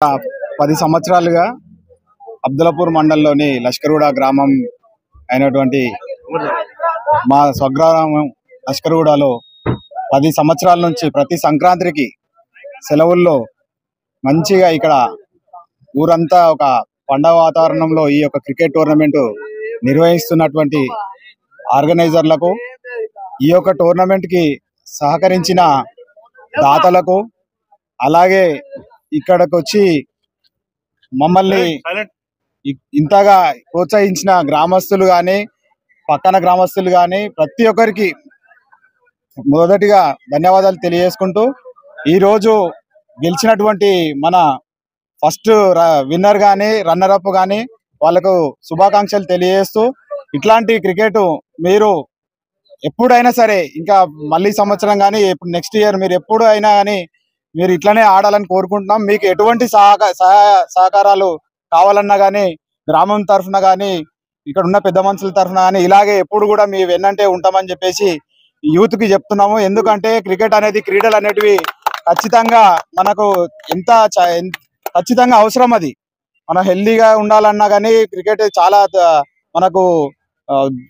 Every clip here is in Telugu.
10 సంవత్సరాలుగా అబ్దులాపూర్ మండలంలోని లష్కర్గూడ గ్రామం అయినటువంటి మా స్వగ్రామం లష్కర్గూడలో 10 సంవత్సరాల నుంచి ప్రతి సంక్రాంతికి సెలవుల్లో మంచిగా ఇక్కడ ఊరంతా ఒక పండగ వాతావరణంలో ఈ యొక్క క్రికెట్ టోర్నమెంట్ నిర్వహిస్తున్నటువంటి ఆర్గనైజర్లకు, ఈ యొక్క టోర్నమెంట్ కి సహకరించిన దాతలకు, అలాగే ఇక్కడికి వచ్చి మమ్మల్ని ఇంతగా ప్రోత్సహించిన గ్రామస్తులు కానీ పక్కన గ్రామస్తులు కానీ ప్రతి ఒక్కరికి మొదటిగా ధన్యవాదాలు తెలియజేసుకుంటూ, ఈరోజు గెలిచినటువంటి మన ఫస్ట్ విన్నర్ కానీ రన్నర్ అప్ కానీ వాళ్ళకు శుభాకాంక్షలు తెలియజేస్తూ, ఇట్లాంటి క్రికెట్ మీరు ఎప్పుడైనా సరే ఇంకా మళ్ళీ సంవత్సరం కానీ నెక్స్ట్ ఇయర్ మీరు ఎప్పుడు అయినా కానీ మీరు ఇట్లనే ఆడాలని కోరుకుంటున్నాం. మీకు ఎటువంటి సహకారాలు కావాలన్నా కానీ గ్రామం తరఫున కానీ ఇక్కడ ఉన్న పెద్ద మనుషుల తరఫున కానీ ఇలాగే ఎప్పుడు కూడా మీ వెన్నంటే ఉంటామని చెప్పేసి యూత్ కి చెప్తున్నాము. ఎందుకంటే క్రికెట్ అనేది, క్రీడలు అనేటివి ఖచ్చితంగా మనకు ఖచ్చితంగా అవసరం. అది మనం హెల్దీగా ఉండాలన్నా కానీ క్రికెట్ మనకు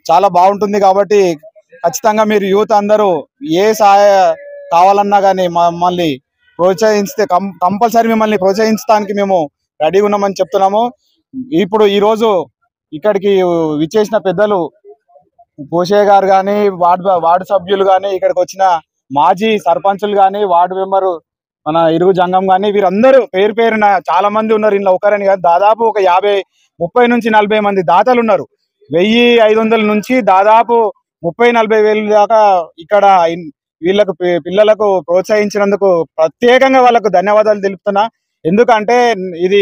చాలా బాగుంటుంది. కాబట్టి ఖచ్చితంగా మీరు యూత్ అందరూ ఏ సహాయ కావాలన్నా కానీ మమ్మల్ని ప్రోత్సహిస్తే కంపల్సరీ మిమ్మల్ని ప్రోత్సహించడానికి మేము రెడీగా ఉన్నామని చెప్తున్నాము. ఇప్పుడు ఈరోజు ఇక్కడికి విచ్చేసిన పెద్దలు పోషయ్య గారు కానీ, వార్డు సభ్యులు కానీ, ఇక్కడికి వచ్చిన మాజీ సర్పంచులు కానీ, వార్డు మెంబరు మన ఇరుగు జంగం కానీ, వీరందరూ పేరు పేరున చాలా మంది ఉన్నారు. ఇంట్లో ఒకరని కాదు, దాదాపు ఒక 30 నుంచి 40 మంది దాతలు ఉన్నారు. 1500 నుంచి దాదాపు 30-40 వేలు దాకా ఇక్కడ వీళ్ళకు పిల్లలకు ప్రోత్సహించినందుకు ప్రత్యేకంగా వాళ్ళకు ధన్యవాదాలు తెలుపుతున్నా. ఎందుకంటే ఇది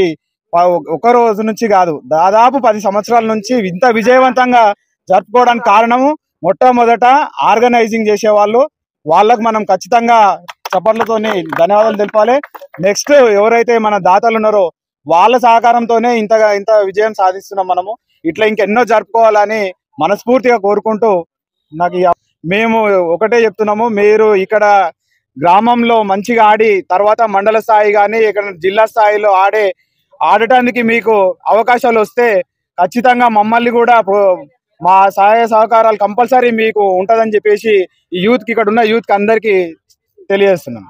ఒక రోజు నుంచి కాదు, దాదాపు 10 సంవత్సరాల నుంచి ఇంత విజయవంతంగా జరుపుకోవడానికి కారణము మొట్టమొదట ఆర్గనైజింగ్ చేసే వాళ్ళకు మనం ఖచ్చితంగా చప్పట్లతోని ధన్యవాదాలు తెలపాలి. నెక్స్ట్ ఎవరైతే మన దాతలు ఉన్నారో వాళ్ళ సహకారంతోనే ఇంత విజయం సాధిస్తున్నాం. మనము ఇట్లా ఇంకెన్నో జరుపుకోవాలని మనస్ఫూర్తిగా కోరుకుంటూ, మేము ఒకటే చెప్తున్నాము, మీరు ఇక్కడ గ్రామంలో మంచిగా ఆడి తర్వాత మండల స్థాయి కానీ ఇక్కడ జిల్లా స్థాయిలో ఆడటానికి మీకు అవకాశాలు వస్తే ఖచ్చితంగా మమ్మల్ని కూడా మా సహాయ సహకారాలు కంపల్సరీ మీకు ఉంటుందని చెప్పేసి ఈ యూత్ కి, ఇక్కడ ఉన్న యూత్ కి అందరికీ తెలియజేస్తున్నాం.